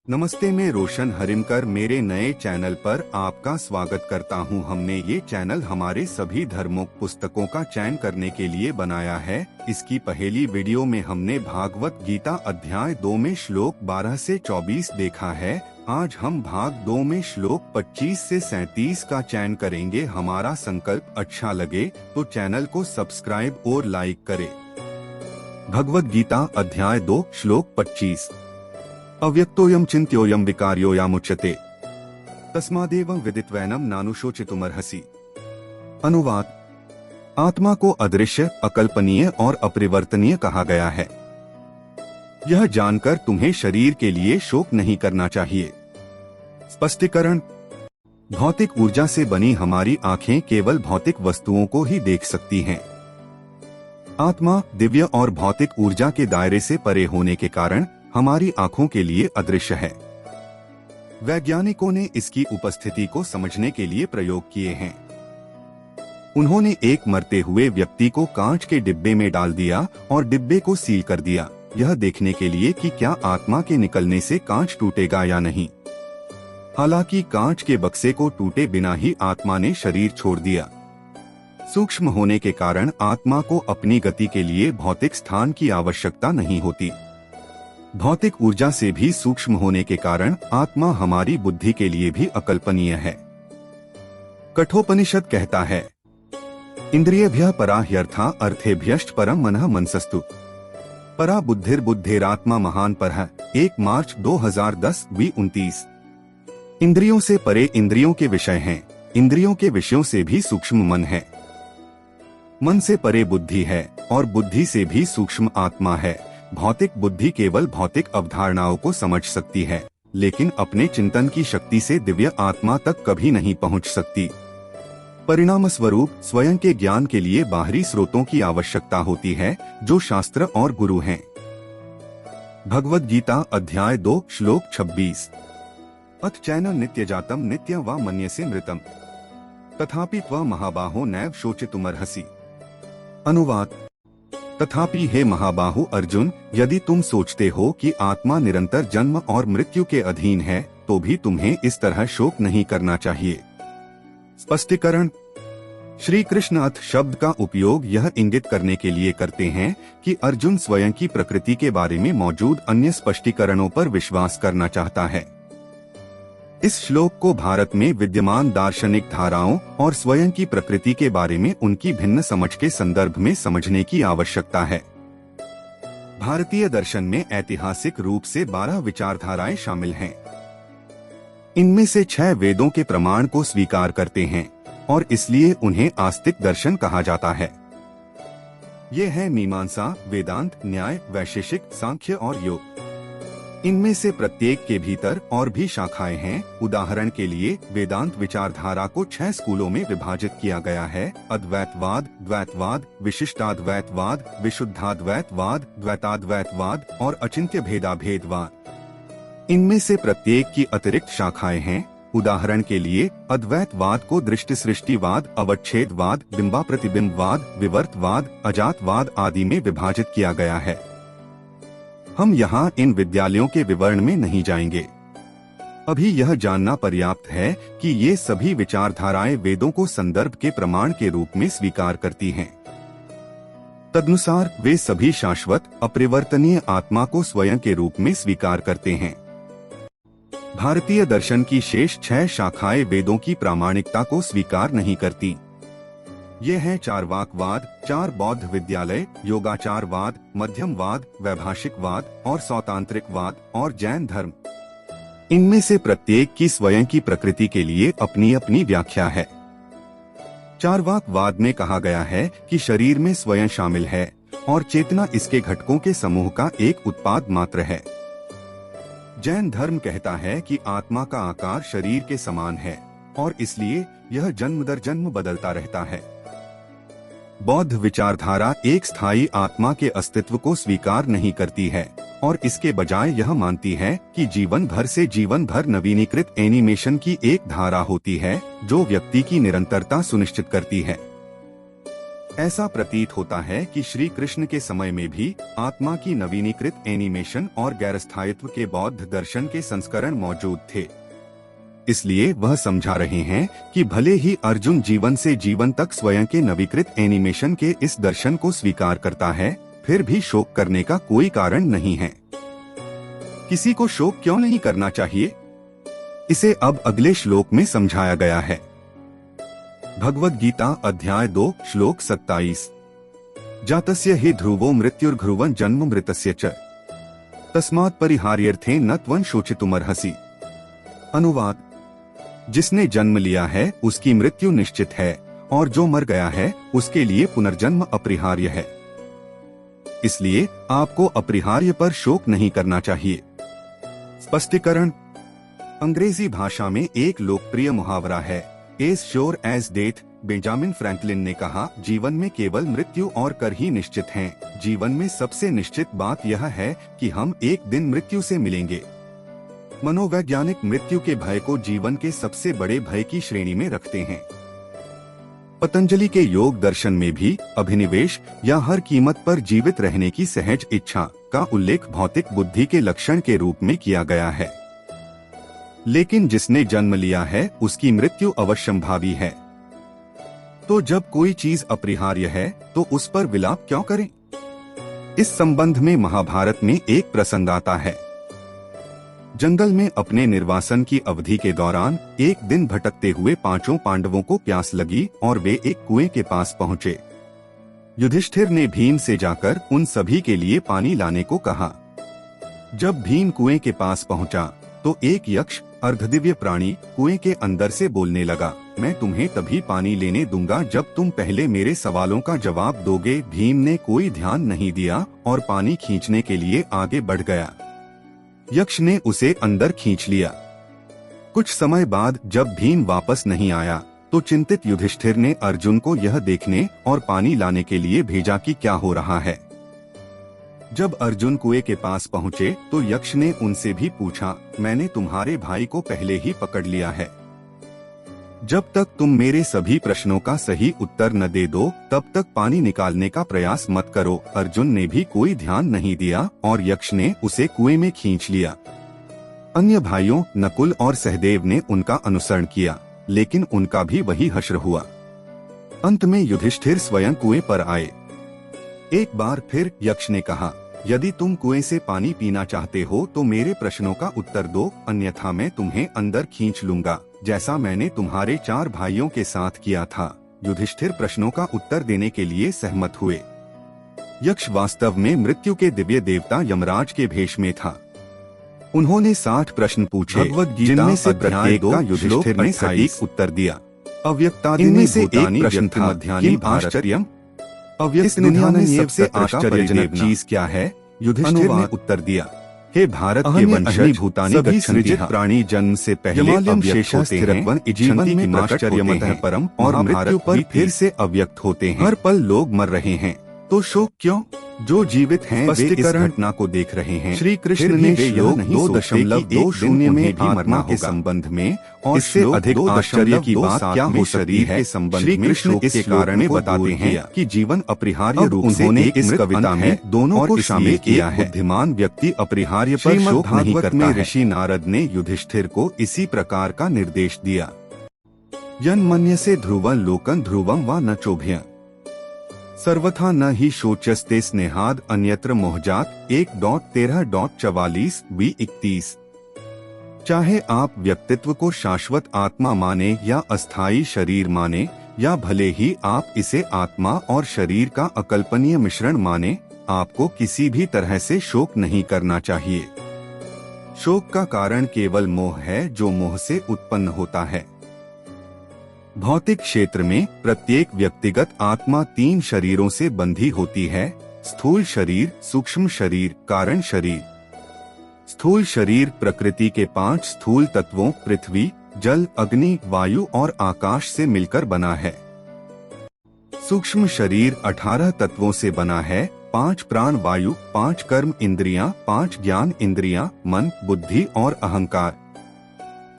नमस्ते, मैं रोशन हरिमकर मेरे नए चैनल पर आपका स्वागत करता हूं। हमने ये चैनल हमारे सभी धर्मों पुस्तकों का चयन करने के लिए बनाया है। इसकी पहली वीडियो में हमने भागवत गीता अध्याय 2 में श्लोक 12 से 24 देखा है। आज हम भाग 2 में श्लोक 25 से 37 का चयन करेंगे। हमारा संकल्प अच्छा लगे तो चैनल को सब्सक्राइब और लाइक करें। भगवत गीता अध्याय 2 श्लोक 25। अव्यक्तोयम चिन्त्योयम विकार्योयामुच्यते तस्मादेव विदित्वैनम नानुशोचितुमर्हसि। अनुवाद। आत्मा को अदृश्य, अकल्पनीय और अपरिवर्तनीय कहा गया है। यह जानकर तुम्हें शरीर के लिए शोक नहीं करना चाहिए। स्पष्टीकरण। भौतिक ऊर्जा से बनी हमारी आंखें केवल भौतिक वस्तुओं को ही देख सकती हैं। आत्मा दिव्य और भौतिक ऊर्जा के दायरे से परे होने के कारण हमारी आंखों के लिए अदृश्य है। वैज्ञानिकों ने इसकी उपस्थिति को समझने के लिए प्रयोग किए हैं। उन्होंने एक मरते हुए व्यक्ति को कांच के डिब्बे में डाल दिया और डिब्बे को सील कर दिया, यह देखने के लिए कि क्या आत्मा के निकलने से कांच टूटेगा या नहीं। हालांकि कांच के बक्से को टूटे बिना ही आत्मा ने शरीर छोड़ दिया। सूक्ष्म होने के कारण आत्मा को अपनी गति के लिए भौतिक स्थान की आवश्यकता नहीं होती। भौतिक ऊर्जा से भी सूक्ष्म होने के कारण आत्मा हमारी बुद्धि के लिए भी अकल्पनीय है। कठोपनिषद कहता है, इंद्रियभ्यः परा ह्यर्था अर्थेभ्यश्च परम मनः मनसस्तु। परा बुद्धिर्बुद्धिरात्मा महान परः। 1 मार्च 2010 29। इंद्रियों से परे इंद्रियों के विषय हैं। इंद्रियों के विषयों से भी सूक्ष्म मन है। मन से परे बुद्धि है और बुद्धि से भी सूक्ष्म आत्मा है। भौतिक बुद्धि केवल भौतिक अवधारणाओं को समझ सकती है, लेकिन अपने चिंतन की शक्ति से दिव्य आत्मा तक कभी नहीं पहुंच सकती। परिणाम स्वरूप स्वयं के ज्ञान के लिए बाहरी स्रोतों की आवश्यकता होती है, जो शास्त्र और गुरु हैं। भगवद गीता अध्याय 2 श्लोक 26। अथ चैन नित्य जातम नित्य वा मन्यसे मृतम तथापि त्वं महाबाहो नैव शोचितुमर्हसि। अनुवाद। तथापि हे महाबाहु अर्जुन, यदि तुम सोचते हो कि आत्मा निरंतर जन्म और मृत्यु के अधीन है, तो भी तुम्हें इस तरह शोक नहीं करना चाहिए। स्पष्टीकरण। श्री कृष्ण अथ शब्द का उपयोग यह इंगित करने के लिए करते हैं कि अर्जुन स्वयं की प्रकृति के बारे में मौजूद अन्य स्पष्टीकरणों पर विश्वास करना चाहता है। इस श्लोक को भारत में विद्यमान दार्शनिक धाराओं और स्वयं की प्रकृति के बारे में उनकी भिन्न समझ के संदर्भ में समझने की आवश्यकता है। भारतीय दर्शन में ऐतिहासिक रूप से 12 विचारधाराएं शामिल हैं। इनमें से 6 वेदों के प्रमाण को स्वीकार करते हैं और इसलिए उन्हें आस्तिक दर्शन कहा जाता है। ये है मीमांसा, वेदांत, न्याय, वैशेषिक, सांख्य और योग। इनमें से प्रत्येक के भीतर और भी शाखाएं हैं। उदाहरण के लिए वेदांत विचारधारा को 6 स्कूलों में विभाजित किया गया है: अद्वैतवाद, द्वैतवाद, विशिष्टाद्वैतवाद, विशुद्धाद्वैतवाद, द्वैताद्वैतवाद और अचिंत्य भेदाभेदवाद। इनमें से प्रत्येक की अतिरिक्त शाखाएं हैं। उदाहरण के लिए अद्वैतवाद को दृष्टि सृष्टिवाद, अवच्छेदवाद, बिंबा प्रतिबिंबवाद, विवर्तवाद, अजातवाद आदि में विभाजित किया गया है। हम यहाँ इन विद्यालयों के विवरण में नहीं जाएंगे। अभी यह जानना पर्याप्त है कि ये सभी विचारधाराएं वेदों को संदर्भ के प्रमाण के रूप में स्वीकार करती हैं। तदनुसार वे सभी शाश्वत, अपरिवर्तनीय आत्मा को स्वयं के रूप में स्वीकार करते हैं। भारतीय दर्शन की शेष 6 शाखाएं वेदों की प्रामाणिकता को स्वीकार नहीं करती। ये हैं चार्वाकवाद, 4 बौद्ध विद्यालय, योगाचारवाद, मध्यमवाद, वैभाषिकवाद और सौतांत्रिकवाद और जैन धर्म। इनमें से प्रत्येक की स्वयं की प्रकृति के लिए अपनी अपनी व्याख्या है। चार्वाकवाद में कहा गया है कि शरीर में स्वयं शामिल है और चेतना इसके घटकों के समूह का एक उत्पाद मात्र है। जैन धर्म कहता है कि आत्मा का आकार शरीर के समान है और इसलिए यह जन्म दर जन्म बदलता रहता है। बौद्ध विचारधारा एक स्थायी आत्मा के अस्तित्व को स्वीकार नहीं करती है और इसके बजाय यह मानती है कि जीवन भर से जीवन भर नवीनीकृत एनिमेशन की एक धारा होती है जो व्यक्ति की निरंतरता सुनिश्चित करती है। ऐसा प्रतीत होता है कि श्री कृष्ण के समय में भी आत्मा की नवीनीकृत एनिमेशन और गैरस्थायित्व के बौद्ध दर्शन के संस्करण मौजूद थे। इसलिए वह समझा रहे हैं कि भले ही अर्जुन जीवन से जीवन तक स्वयं के नवीकृत एनिमेशन के इस दर्शन को स्वीकार करता है, फिर भी शोक करने का कोई कारण नहीं है। किसी को शोक क्यों नहीं करना चाहिए, इसे अब अगले श्लोक में समझाया गया है। भगवद गीता अध्याय 2 श्लोक 27। जातस्य हि ध्रुवो मृत्युर्ध्रुवं जन्म मृतस्य च तस्मात् परिहार्यर्थे न त्वं शोचितुमर्हसि। अनुवाद: जिसने जन्म लिया है उसकी मृत्यु निश्चित है, और जो मर गया है उसके लिए पुनर्जन्म अपरिहार्य है। इसलिए आपको अपरिहार्य पर शोक नहीं करना चाहिए। स्पष्टीकरण: अंग्रेजी भाषा में एक लोकप्रिय मुहावरा है, as sure as death. Benjamin Franklin ने कहा, जीवन में केवल मृत्यु और कर ही निश्चित हैं। जीवन में सबसे निश्चित बात यह है कि हम एक दिन मृत्यु से मिलेंगे। मनोवैज्ञानिक मृत्यु के भय को जीवन के सबसे बड़े भय की श्रेणी में रखते हैं। पतंजलि के योग दर्शन में भी अभिनिवेश या हर कीमत पर जीवित रहने की सहज इच्छा का उल्लेख भौतिक बुद्धि के लक्षण के रूप में किया गया है। लेकिन जिसने जन्म लिया है उसकी मृत्यु अवश्यंभावी है। तो जब कोई चीज अपरिहार्य है तो उस पर विलाप क्यों करें? इस संबंध में महाभारत में एक प्रसंग आता है। जंगल में अपने निर्वासन की अवधि के दौरान एक दिन भटकते हुए 5 पांडवों को प्यास लगी और वे एक कुएं के पास पहुँचे। युधिष्ठिर ने भीम से जाकर उन सभी के लिए पानी लाने को कहा। जब भीम कुएं के पास पहुँचा तो एक यक्ष अर्धदिव्य प्राणी कुएं के अंदर से बोलने लगा, मैं तुम्हें तभी पानी लेने दूंगा जब तुम पहले मेरे सवालों का जवाब दोगे। भीम ने कोई ध्यान नहीं दिया और पानी खींचने के लिए आगे बढ़ गया। यक्ष ने उसे अंदर खींच लिया। कुछ समय बाद जब भीम वापस नहीं आया तो चिंतित युधिष्ठिर ने अर्जुन को यह देखने और पानी लाने के लिए भेजा कि क्या हो रहा है। जब अर्जुन कुएं के पास पहुँचे तो यक्ष ने उनसे भी पूछा, मैंने तुम्हारे भाई को पहले ही पकड़ लिया है। जब तक तुम मेरे सभी प्रश्नों का सही उत्तर न दे दो तब तक पानी निकालने का प्रयास मत करो। अर्जुन ने भी कोई ध्यान नहीं दिया और यक्ष ने उसे कुएं में खींच लिया। अन्य भाइयों नकुल और सहदेव ने उनका अनुसरण किया, लेकिन उनका भी वही हश्र हुआ। अंत में युधिष्ठिर स्वयं कुएं पर आए। एक बार फिर यक्ष ने कहा, यदि तुम कुएं से पानी पीना चाहते हो तो मेरे प्रश्नों का उत्तर दो, अन्यथा मैं तुम्हें अंदर खींच लूंगा, जैसा मैंने तुम्हारे 4 भाइयों के साथ किया था। युधिष्ठिर प्रश्नों का उत्तर देने के लिए सहमत हुए। यक्ष वास्तव में मृत्यु के दिव्य देवता यमराज के भेष में था। उन्होंने 60 प्रश्न पूछे, जिनमें से प्रत्येक का युधिष्ठिर ने सटीक उत्तर दिया। अव्यक्तादि से एक प्रश्न था, मध्यानि आश्चर्यम, इस दुनिया में सबसे आश्चर्यजनक चीज क्या है? युधिष्ठिर ने उत्तर दिया, हे भारत के वंशज, सभी सृजित प्राणी जन्म से पहले अव्यक्त होते हैं, जीवन में आश्चर्यमतः परम और मृत्यु पर फिर से अव्यक्त होते हैं। हर पल लोग मर रहे हैं, तो शोक क्यों? जो जीवित हैं वे इस घटना को देख रहे हैं। श्री कृष्ण ने श्लोक 2.20 में आत्मा के संबंध में और इससे अधिक आश्चर्य की बात क्या हो सकती है? श्री कृष्ण इस कारण में बताते हैं कि जीवन अपरिहार्य रूप से उन्होंने इस कविता में दोनों को शामिल किया है। बुद्धिमान व्यक्ति अपरिहार्य पर शोक नहीं करता है। ऋषि नारद ने युधिष्ठिर को इसी प्रकार का निर्देश दिया। यन्मन्यसे ध्रुवं लोकं ध्रुवं वा न चोभ्य सर्वथा न ही शोचस्ते स्नेहाद अन्यत्र मोहजात। 1.13.44-21। चाहे आप व्यक्तित्व को शाश्वत आत्मा माने या अस्थायी शरीर माने, या भले ही आप इसे आत्मा और शरीर का अकल्पनीय मिश्रण माने, आपको किसी भी तरह से शोक नहीं करना चाहिए। शोक का कारण केवल मोह है, जो मोह से उत्पन्न होता है। भौतिक क्षेत्र में प्रत्येक व्यक्तिगत आत्मा 3 शरीरों से बंधी होती है, स्थूल शरीर, सूक्ष्म शरीर, कारण शरीर। स्थूल शरीर प्रकृति के 5 स्थूल तत्वों पृथ्वी, जल, अग्नि, वायु और आकाश से मिलकर बना है। सूक्ष्म शरीर 18 तत्वों से बना है, 5 प्राण वायु, 5 कर्म इंद्रियां, 5 ज्ञान इंद्रियां, मन, बुद्धि और अहंकार।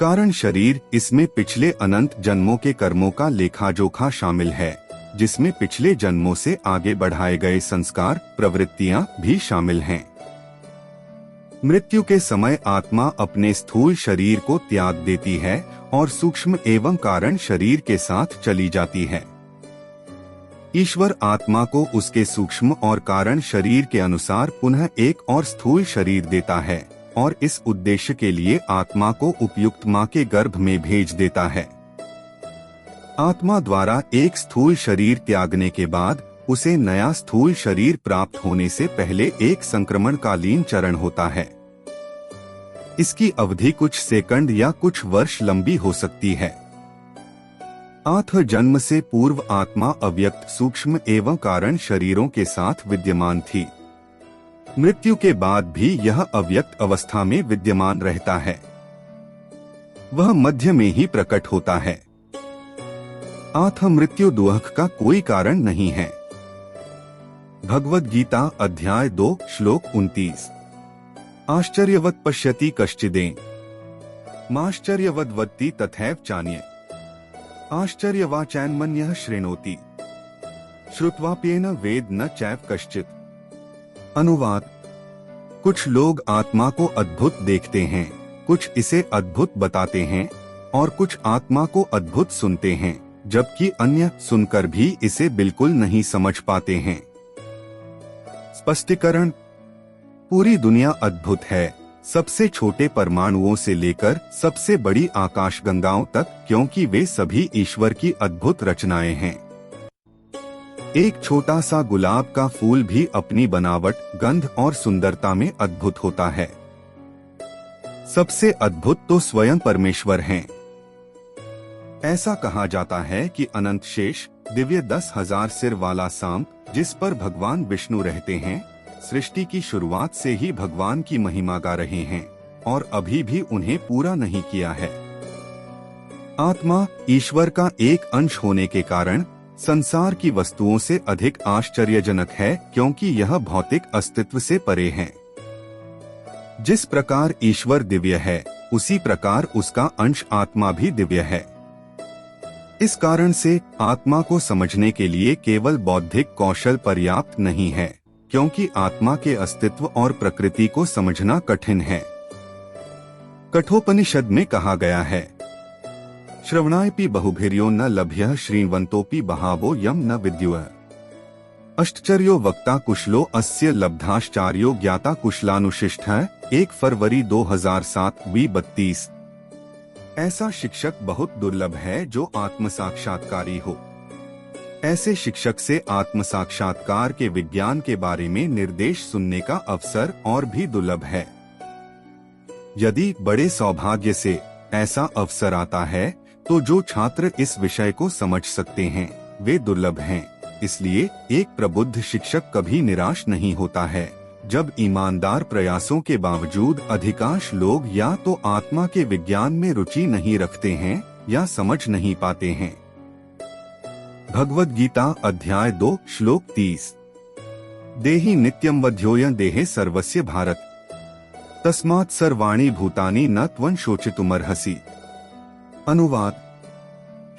कारण शरीर, इसमें पिछले अनंत जन्मों के कर्मों का लेखा जोखा शामिल है। जिसमें पिछले जन्मों से आगे बढ़ाए गए संस्कार, प्रवृत्तियां भी शामिल हैं। मृत्यु के समय आत्मा अपने स्थूल शरीर को त्याग देती है और सूक्ष्म एवं कारण शरीर के साथ चली जाती है। ईश्वर आत्मा को उसके सूक्ष्म और कारण शरीर के अनुसार पुनः एक और स्थूल शरीर देता है और इस उद्देश्य के लिए आत्मा को उपयुक्त मां के गर्भ में भेज देता है। आत्मा द्वारा एक स्थूल शरीर त्यागने के बाद उसे नया स्थूल शरीर प्राप्त होने से पहले एक संक्रमणकालीन चरण होता है। इसकी अवधि कुछ सेकंड या कुछ वर्ष लंबी हो सकती है। आठ जन्म से पूर्व आत्मा अव्यक्त सूक्ष्म एवं कारण शरीरों के साथ विद्यमान थी। मृत्यु के बाद भी यह अव्यक्त अवस्था में विद्यमान रहता है। वह मध्य में ही प्रकट होता है। आठ मृत्यु दुख का कोई कारण नहीं है। भगवद गीता अध्याय 2 श्लोक 29। आश्चर्यवत् पश्यति कश्चिदेन माश्चर्यवद् वदति तथैव चान्ये आश्चर्यवाचैन्मन्यः शृणोति श्रुत्वाप्येन वेद न चैव कश्चित्। अनुवाद: कुछ लोग आत्मा को अद्भुत देखते हैं, कुछ इसे अद्भुत बताते हैं और कुछ आत्मा को अद्भुत सुनते हैं, जबकि अन्य सुनकर भी इसे बिल्कुल नहीं समझ पाते हैं। स्पष्टीकरण: पूरी दुनिया अद्भुत है, सबसे छोटे परमाणुओं से लेकर सबसे बड़ी आकाशगंगाओं तक, क्योंकि वे सभी ईश्वर की अद्भुत रचनाएं हैं। एक छोटा सा गुलाब का फूल भी अपनी बनावट, गंध और सुंदरता में अद्भुत होता है। सबसे अद्भुत तो स्वयं परमेश्वर हैं। ऐसा कहा जाता है कि अनंत शेष दिव्य 10,000 सिर वाला सांप, जिस पर भगवान विष्णु रहते हैं, सृष्टि की शुरुआत से ही भगवान की महिमा गा रहे हैं और अभी भी उन्हें पूरा नहीं किया है। आत्मा ईश्वर का एक अंश होने के कारण संसार की वस्तुओं से अधिक आश्चर्यजनक है, क्योंकि यह भौतिक अस्तित्व से परे है। जिस प्रकार ईश्वर दिव्य है, उसी प्रकार उसका अंश आत्मा भी दिव्य है। इस कारण से आत्मा को समझने के लिए केवल बौद्धिक कौशल पर्याप्त नहीं है, क्योंकि आत्मा के अस्तित्व और प्रकृति को समझना कठिन है। कठोपनिषद में कहा गया है, श्रवणायपि बहुभिर्यो न लभ्यः श्रीवन्तोऽपि बहवो यम न विद्युः। अष्टचर्यो वक्ता कुशलो अस्य लब्धाश्चार्यो ज्ञाता कुशलानुशिष्टः। 1 फरवरी 2007 (B32). ऐसा शिक्षक बहुत दुर्लभ है जो आत्म साक्षात्कारी हो। ऐसे शिक्षक से आत्म साक्षात्कार के विज्ञान के बारे में निर्देश सुनने का अवसर और भी दुर्लभ है। यदि बड़े सौभाग्य से ऐसा अवसर आता है, तो जो छात्र इस विषय को समझ सकते हैं, वे दुर्लभ हैं। इसलिए एक प्रबुद्ध शिक्षक कभी निराश नहीं होता है, जब ईमानदार प्रयासों के बावजूद अधिकांश लोग या तो आत्मा के विज्ञान में रुचि नहीं रखते हैं या समझ नहीं पाते हैं। भगवद गीता अध्याय 2 श्लोक 30। देहि नित्यं वध्योऽयं देहे सर्वस्य भारत तस्मात् सर्वाणि भूतानि न त्वं शोचितुमर्हसि। अनुवाद: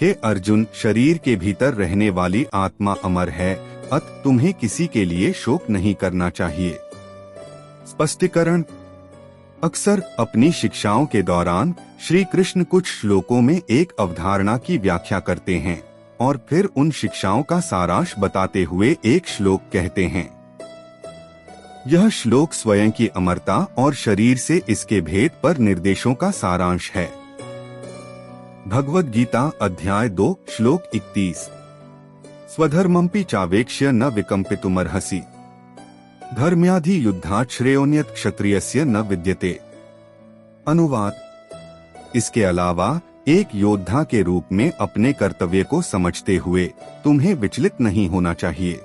हे अर्जुन, शरीर के भीतर रहने वाली आत्मा अमर है, अत तुम्हें किसी के लिए शोक नहीं करना चाहिए। स्पष्टीकरण: अक्सर अपनी शिक्षाओं के दौरान श्री कृष्ण कुछ श्लोकों में एक अवधारणा की व्याख्या करते हैं और फिर उन शिक्षाओं का सारांश बताते हुए एक श्लोक कहते हैं। यह श्लोक स्वयं की अमरता और शरीर से इसके भेद पर निर्देशों का सारांश है। भगवद गीता अध्याय 2 श्लोक 31। स्वधर्मंपि चावेक्ष्य न विकम्पितुमर्हसि धर्म्याधि युद्धात् श्रेयोन्यत क्षत्रियस्य न विद्यते। अनुवाद: इसके अलावा एक योद्धा के रूप में अपने कर्तव्य को समझते हुए तुम्हें विचलित नहीं होना चाहिए।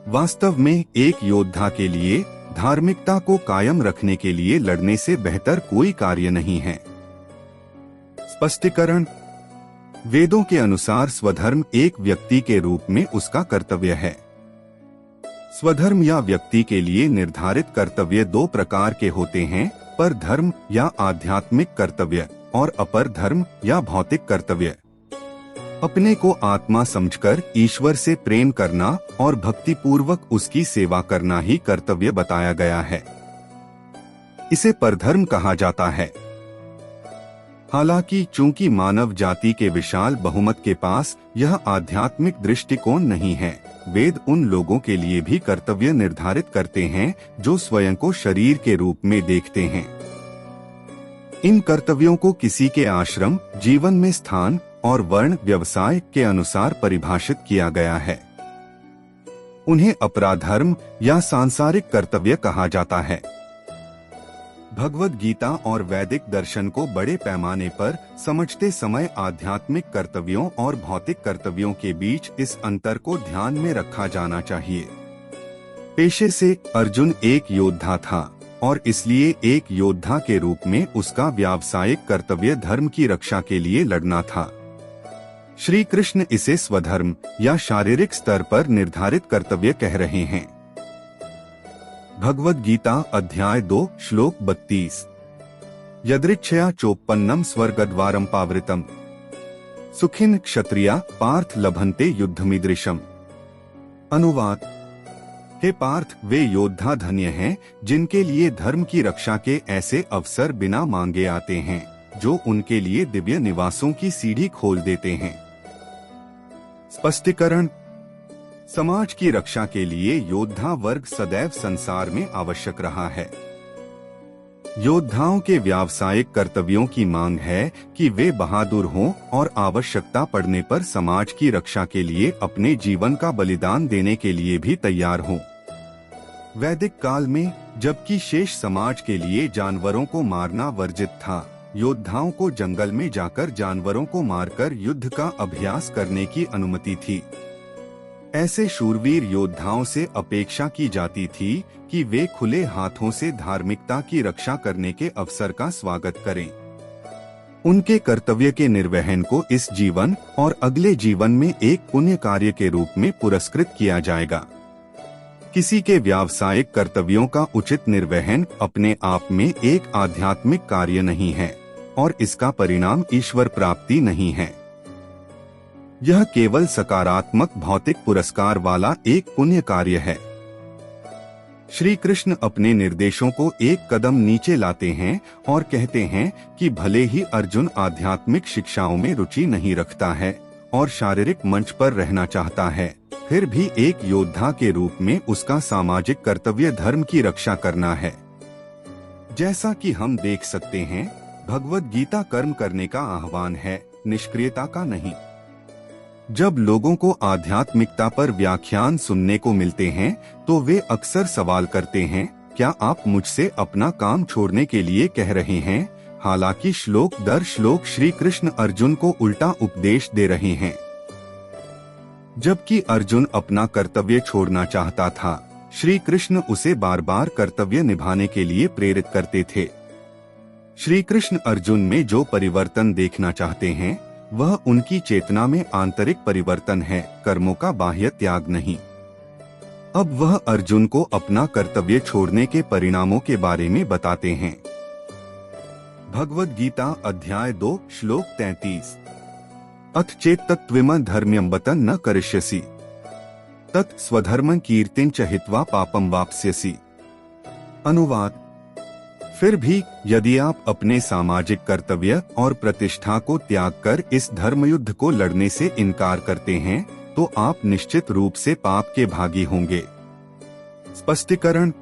वास्तव में एक योद्धा के लिए धार्मिकता को कायम रखने के लिए लड़ने से बेहतर कोई कार्य नहीं है। स्पष्टीकरण: वेदों के अनुसार स्वधर्म एक व्यक्ति के रूप में उसका कर्तव्य है। स्वधर्म या व्यक्ति के लिए निर्धारित कर्तव्य 2 प्रकार के होते हैं, पर धर्म या आध्यात्मिक कर्तव्य और अपर धर्म या भौतिक कर्तव्य। अपने को आत्मा समझकर ईश्वर से प्रेम करना और भक्तिपूर्वक उसकी सेवा करना ही कर्तव्य बताया गया है। इसे परधर्म कहा जाता है। हालांकि चूंकि मानव जाति के विशाल बहुमत के पास यह आध्यात्मिक दृष्टिकोण नहीं है, वेद उन लोगों के लिए भी कर्तव्य निर्धारित करते हैं जो स्वयं को शरीर के रूप में देखते हैं। इन कर्तव्यों को किसी के आश्रम, जीवन में स्थान और वर्ण, व्यवसाय के अनुसार परिभाषित किया गया है। उन्हें अपराधर्म या सांसारिक कर्तव्य कहा जाता है। भगवद गीता और वैदिक दर्शन को बड़े पैमाने पर समझते समय आध्यात्मिक कर्तव्यों और भौतिक कर्तव्यों के बीच इस अंतर को ध्यान में रखा जाना चाहिए। पेशे से अर्जुन एक योद्धा था और इसलिए एक योद्धा के रूप में उसका व्यावसायिक कर्तव्य धर्म की रक्षा के लिए लड़ना था। श्री कृष्ण इसे स्वधर्म या शारीरिक स्तर पर निर्धारित कर्तव्य कह रहे हैं। भगवद गीता अध्याय 2 श्लोक 32। यदृच्छया चोपन्नम स्वर्गद्वारम पावृतम सुखिन क्षत्रिया पार्थ लभन्ते युद्धमीदृशम। अनुवाद। हे पार्थ, वे योद्धा धन्य हैं जिनके लिए धर्म की रक्षा के ऐसे अवसर बिना मांगे आते हैं, जो उनके लिए दिव्य निवासों की सीढ़ी खोल देते हैं। स्पष्टीकरण। समाज की रक्षा के लिए योद्धा वर्ग सदैव संसार में आवश्यक रहा है। योद्धाओं के व्यावसायिक कर्तव्यों की मांग है कि वे बहादुर हों और आवश्यकता पड़ने पर समाज की रक्षा के लिए अपने जीवन का बलिदान देने के लिए भी तैयार हों। वैदिक काल में जबकि शेष समाज के लिए जानवरों को मारना वर्जित था, योद्धाओं को जंगल में जाकर जानवरों को मारकर युद्ध का अभ्यास करने की अनुमति थी। ऐसे शूरवीर योद्धाओं से अपेक्षा की जाती थी कि वे खुले हाथों से धार्मिकता की रक्षा करने के अवसर का स्वागत करें। उनके कर्तव्य के निर्वहन को इस जीवन और अगले जीवन में एक पुण्य कार्य के रूप में पुरस्कृत किया जाएगा। किसी के व्यावसायिक कर्तव्यों का उचित निर्वहन अपने आप में एक आध्यात्मिक कार्य नहीं है और इसका परिणाम ईश्वर प्राप्ति नहीं है। यह केवल सकारात्मक भौतिक पुरस्कार वाला एक पुण्य कार्य है। श्री कृष्ण अपने निर्देशों को एक कदम नीचे लाते हैं और कहते हैं कि भले ही अर्जुन आध्यात्मिक शिक्षाओं में रुचि नहीं रखता है और शारीरिक मंच पर रहना चाहता है, फिर भी एक योद्धा के रूप में उसका सामाजिक कर्तव्य धर्म की रक्षा करना है। जैसा कि हम देख सकते हैं, भगवद गीता कर्म करने का आह्वान है, निष्क्रियता का नहीं। जब लोगों को आध्यात्मिकता पर व्याख्यान सुनने को मिलते हैं तो वे अक्सर सवाल करते हैं, क्या आप मुझसे अपना काम छोड़ने के लिए कह रहे हैं? हालांकि श्लोक दर श्लोक श्री कृष्ण अर्जुन को उल्टा उपदेश दे रहे हैं। जबकि अर्जुन अपना कर्तव्य छोड़ना चाहता था, श्री कृष्ण उसे बार बार कर्तव्य निभाने के लिए प्रेरित करते थे। श्री कृष्ण अर्जुन में जो परिवर्तन देखना चाहते हैं वह उनकी चेतना में आंतरिक परिवर्तन है, कर्मों का बाह्य त्याग नहीं। अब वह अर्जुन को अपना कर्तव्य छोड़ने के परिणामों के बारे में बताते हैं। भगवद गीता अध्याय 2 श्लोक 33। अथ चेत्तत्विम धर्म्यं बत न करिष्यसि तत् स्वधर्मं कीर्तिं च हित्वा पापं वाप्स्यसि। अनुवाद। फिर भी यदि आप अपने सामाजिक कर्तव्य और प्रतिष्ठा को त्याग कर इस धर्मयुद्ध को लड़ने से इनकार करते हैं तो आप निश्चित रूप से पाप के भागी होंगे। स्पष्टीकरण।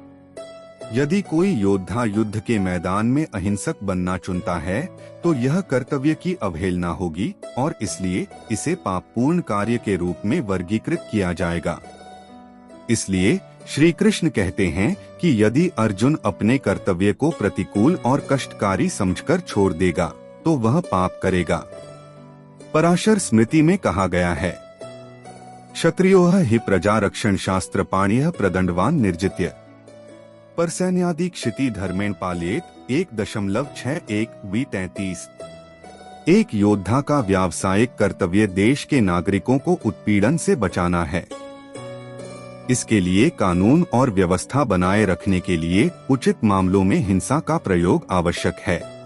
यदि कोई योद्धा युद्ध के मैदान में अहिंसक बनना चुनता है तो यह कर्तव्य की अवहेलना होगी और इसलिए इसे पापपूर्ण कार्य के रूप में वर्गीकृत किया जाएगा। इसलिए श्री कृष्ण कहते हैं कि यदि अर्जुन अपने कर्तव्य को प्रतिकूल और कष्टकारी समझकर छोड़ देगा तो वह पाप करेगा। पराशर स्मृति में कहा गया है, क्षत्रियोः हि प्रजा रक्षण शास्त्र पाणियः प्रदंडवान निर्जित्य परसैन्यादि क्षिति धर्मेण पालयेत 1.61 एक योद्धा का व्यावसायिक कर्तव्य देश के नागरिकों को उत्पीड़न से बचाना है। इसके लिए कानून और व्यवस्था बनाए रखने के लिए उचित मामलों में हिंसा का प्रयोग आवश्यक है।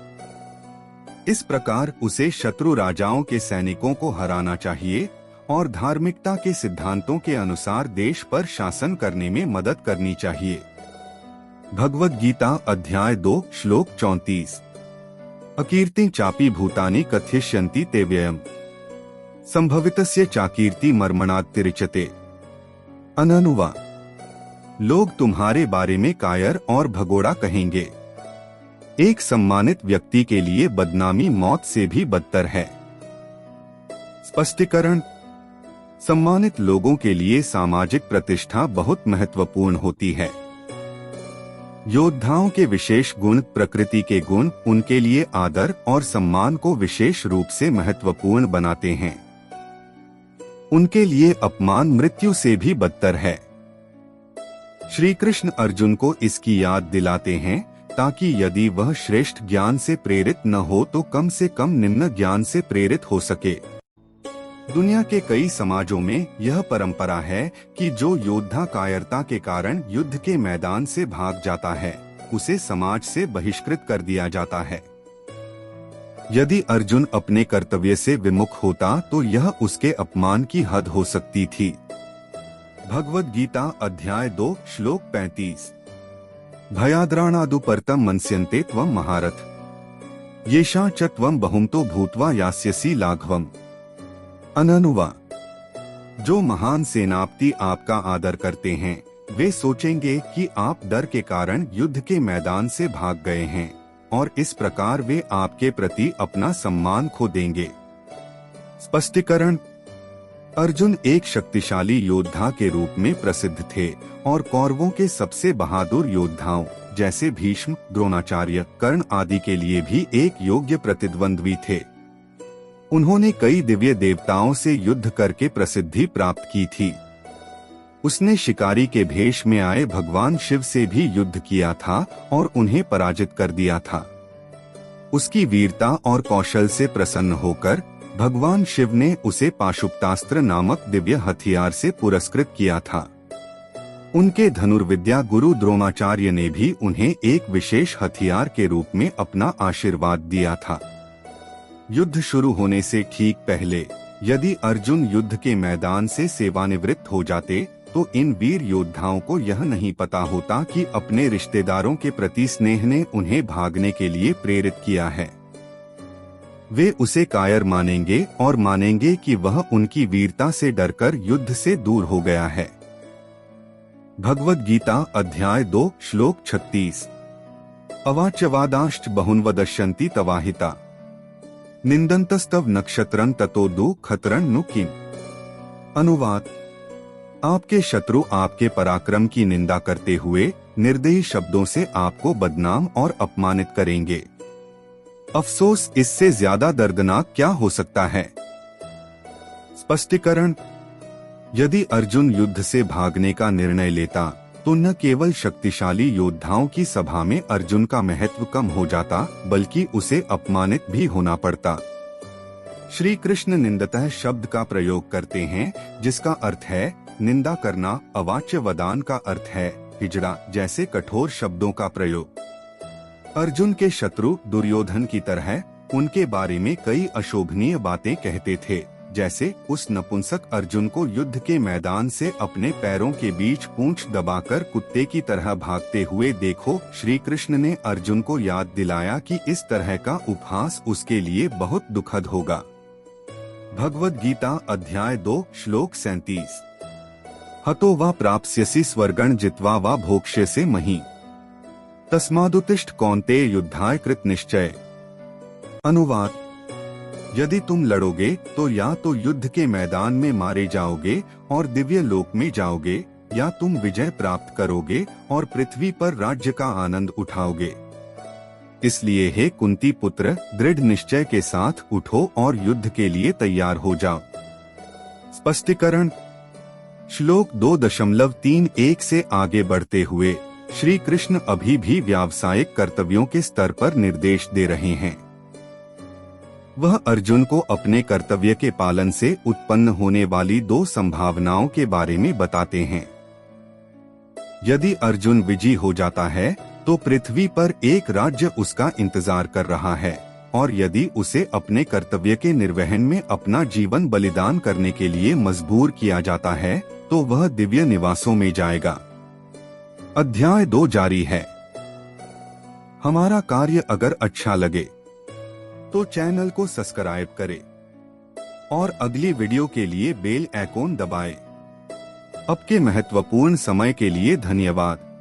इस प्रकार उसे शत्रु राजाओं के सैनिकों को हराना चाहिए और धार्मिकता के सिद्धांतों के अनुसार देश पर शासन करने में मदद करनी चाहिए। भगवद गीता अध्याय 2 श्लोक 34। अकीर्ति चापी भूतानि कथयिष्यन्ति ते व्ययम् संभवितस्य चाकीर्ति मर्मणात्तिरिच्यते। अननुवा, लोग तुम्हारे बारे में कायर और भगोड़ा कहेंगे। एक सम्मानित व्यक्ति के लिए बदनामी मौत से भी बदतर है। स्पष्टीकरण। सम्मानित लोगों के लिए सामाजिक प्रतिष्ठा बहुत महत्वपूर्ण होती है। योद्धाओं के विशेष गुण, प्रकृति के गुण उनके लिए आदर और सम्मान को विशेष रूप से महत्वपूर्ण बनाते हैं। उनके लिए अपमान मृत्यु से भी बदतर है। श्री कृष्ण अर्जुन को इसकी याद दिलाते हैं ताकि यदि वह श्रेष्ठ ज्ञान से प्रेरित न हो तो कम से कम निम्न ज्ञान से प्रेरित हो सके। दुनिया के कई समाजों में यह परंपरा है कि जो योद्धा कायरता के कारण युद्ध के मैदान से भाग जाता है उसे समाज से बहिष्कृत कर दिया जाता है। यदि अर्जुन अपने कर्तव्य से विमुख होता तो यह उसके अपमान की हद हो सकती थी। भगवद गीता अध्याय 2 श्लोक 35। भयाद्राणादु परतम मन्स्यन्ते त्वं महारथ येषां च त्वं बहुमतो भूत्वा यास्यसि लाघवम्। अननुवा, जो महान सेनापति आपका आदर करते हैं वे सोचेंगे कि आप डर के कारण युद्ध के मैदान से भाग गए हैं और इस प्रकार वे आपके प्रति अपना सम्मान खो देंगे। स्पष्टीकरण। अर्जुन एक शक्तिशाली योद्धा के रूप में प्रसिद्ध थे और कौरवों के सबसे बहादुर योद्धाओं जैसे भीष्म, द्रोणाचार्य, कर्ण आदि के लिए भी एक योग्य प्रतिद्वंद्वी थे। उन्होंने कई दिव्य देवताओं से युद्ध करके प्रसिद्धि प्राप्त की थी। उसने शिकारी के भेष में आए भगवान शिव से भी युद्ध किया था और उन्हें पराजित कर दिया था। उसकी वीरता और कौशल से प्रसन्न होकर भगवान शिव ने उसे पाशुपतास्त्र नामक दिव्य हथियार से पुरस्कृत किया था। उनके धनुर्विद्या गुरु द्रोणाचार्य ने भी उन्हें एक विशेष हथियार के रूप में अपना आशीर्वाद दिया था। युद्ध शुरू होने से ठीक पहले यदि अर्जुन युद्ध के मैदान से सेवानिवृत्त हो जाते तो इन वीर योद्धाओं को यह नहीं पता होता कि अपने रिश्तेदारों के प्रति स्नेह ने उन्हें भागने के लिए प्रेरित किया है। वे उसे कायर मानेंगे और मानेंगे कि वह उनकी वीरता से डरकर युद्ध से दूर हो गया है। भगवद गीता अध्याय 2 श्लोक 36। अवाच्यवादाश्च बहुन्वदश्यन्ति तवाहिता निंदन्तस्तव नक्षत्रं ततो दु खतरं नु किम। अनुवाद। आपके शत्रु आपके पराक्रम की निंदा करते हुए निर्दयी शब्दों से आपको बदनाम और अपमानित करेंगे। अफसोस, इससे ज्यादा दर्दनाक क्या हो सकता है। स्पष्टीकरण। यदि अर्जुन युद्ध से भागने का निर्णय लेता तो न केवल शक्तिशाली योद्धाओं की सभा में अर्जुन का महत्व कम हो जाता बल्कि उसे अपमानित भी होना पड़ता। श्री कृष्ण निंदतः शब्द का प्रयोग करते हैं जिसका अर्थ है निंदा करना। अवाच्य वदान का अर्थ है हिजड़ा जैसे कठोर शब्दों का प्रयोग। अर्जुन के शत्रु दुर्योधन की तरह उनके बारे में कई अशोभनीय बातें कहते थे, जैसे उस नपुंसक अर्जुन को युद्ध के मैदान से अपने पैरों के बीच पूंछ दबाकर कुत्ते की तरह भागते हुए देखो। श्री कृष्ण ने अर्जुन को याद दिलाया कि इस तरह का उपहास उसके लिए बहुत दुखद होगा। भगवद गीता अध्याय 2 श्लोक 37। हतो वा प्राप्स्यसि स्वर्गं जित्वा वा भोक्ष्यसे मही तस्मादुत्तिष्ठ कौन्तेय युद्धाय कृत निश्चय। अनुवाद। यदि तुम लड़ोगे तो या तो युद्ध के मैदान में मारे जाओगे और दिव्य लोक में जाओगे या तुम विजय प्राप्त करोगे और पृथ्वी पर राज्य का आनंद उठाओगे। इसलिए हे कुंती पुत्र, दृढ़ निश्चय के साथ उठो और युद्ध के लिए तैयार हो जाओ। स्पष्टीकरण। श्लोक 2.31 से आगे बढ़ते हुए श्री कृष्ण अभी भी व्यावसायिक कर्तव्यों के स्तर पर निर्देश दे रहे हैं। वह अर्जुन को अपने कर्तव्य के पालन से उत्पन्न होने वाली 2 संभावनाओं के बारे में बताते हैं। यदि अर्जुन विजयी हो जाता है तो पृथ्वी पर एक राज्य उसका इंतजार कर रहा है और यदि उसे अपने कर्तव्य के निर्वहन में अपना जीवन बलिदान करने के लिए मजबूर किया जाता है तो वह दिव्य निवासों में जाएगा। अध्याय 2 जारी है। हमारा कार्य अगर अच्छा लगे तो चैनल को सब्सक्राइब करें और अगली वीडियो के लिए बेल आइकॉन दबाएं। आपके महत्वपूर्ण समय के लिए धन्यवाद।